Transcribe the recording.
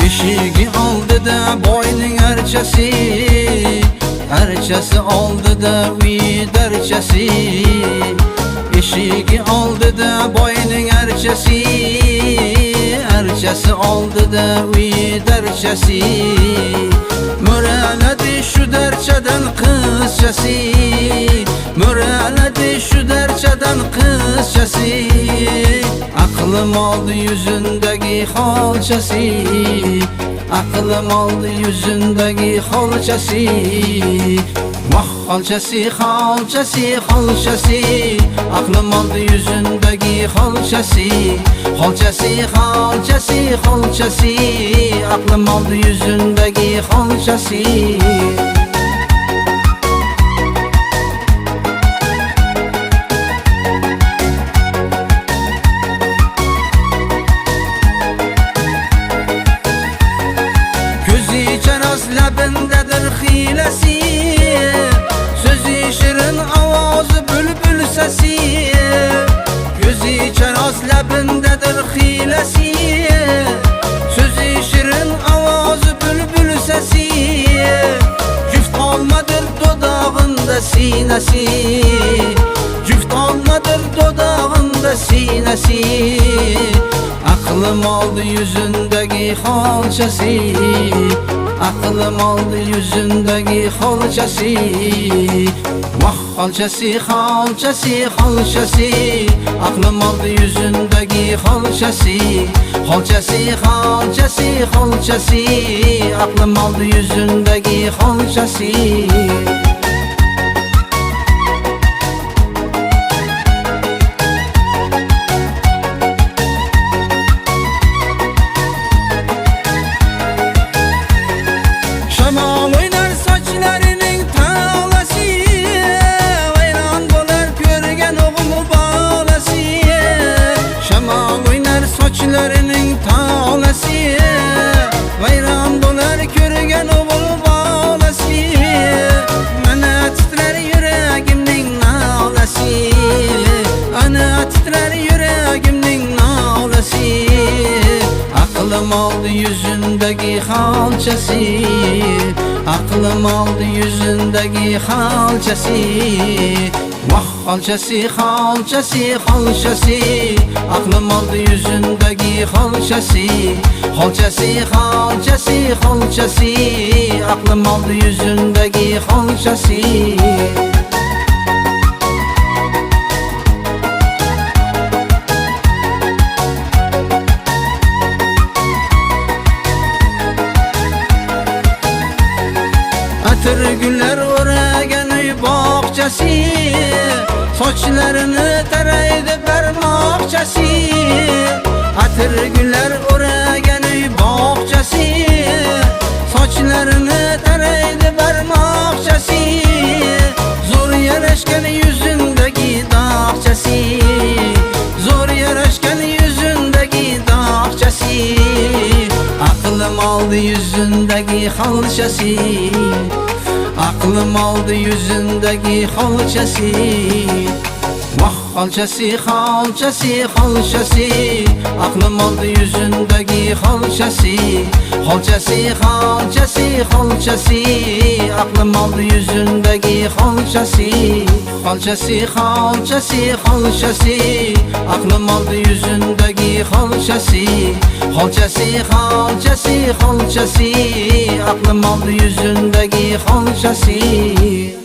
Eshigi oldida boyning archasi, archasi oldida uy darchasi. Eshigi oldida boyning archasi, archasi oldida uy darchasi. Mo'raladi shu darchadan qizchasi, mo'raladi shu darchadan qizchasi. Aqlim oldi yuzindagi xolchasi, aqlim oldi yuzindagi xolchasi. Voh xolchasi, xolchasi, xolchasi, aqlim oldi yuzindagi xolchasi. Xolchasi, xolchasi, xolchasi, aqlim oldi yuzindagi xolchasi. Labindadir xilasi, so'zi shirin ovozi bulbul sasi. Ko'zi charos labindadir xilasi, so'zi shirin ovozi bulbul sasi. Juft olmadir dodog'inda sinasi, juft olmadir dodog'inda sinasi. Aqlim oldi yuzindagi xolchasi, aqlim oldi yuzindagi xolchasi. Voh xolchasi, xolchasi, xolchasi, aqlim oldi yuzindagi xolchasi. Xolchasi, xolchasi, xolchasi, aqlim oldi yuzindagi xolchasi. Shamol o'ynar sochlarining tolasi, vayron bo'lar ko'rgan o'g'il bolasi. Shamol o'ynar sochlarining tolasi, vayron bo'lar ko'rgan o'g'il bolasi. Mana titrar yuragimning nolasi, ana titrar yuragimning nolasi. Aqlim oldi yuzindagi xolchasi, aqlim oldi yuzindagi xolchasi. Voh xolchasi, xolchasi, xolchasi, aqlim oldi yuzindagi xolchasi. Xolchasi, xolchasi, xolchasi, aqlim oldi yuzindagi xolchasi. Atir gullar o'ragan uy bog'chasi, sochlarini taraydi barmoqchasi. Atir gullar o'ragan uy bog'chasi, sochlarini taraydi barmoqchasi. Zo'r yarashgan yuzindagi dog'chasi, zo'r yarashgan yuzindagi dog'chasi. Aqlim oldi yuzindagi xolchasi, aqlim oldi yuzindagi xolchasi. Voh xolchasi, xolchasi, xolchasi, aqlim oldi yuzindagi xolchasi. Xolchasi, xolchasi, xolchasi, aqlim oldi yuzindagi xolchasi. Xolchasi, xolchasi, xolchasi, aqlim oldi yuzindagi xolchasi. Xolchasi, xolchasi, xolchasi, aqlim oldi yuzindagi xolchasi.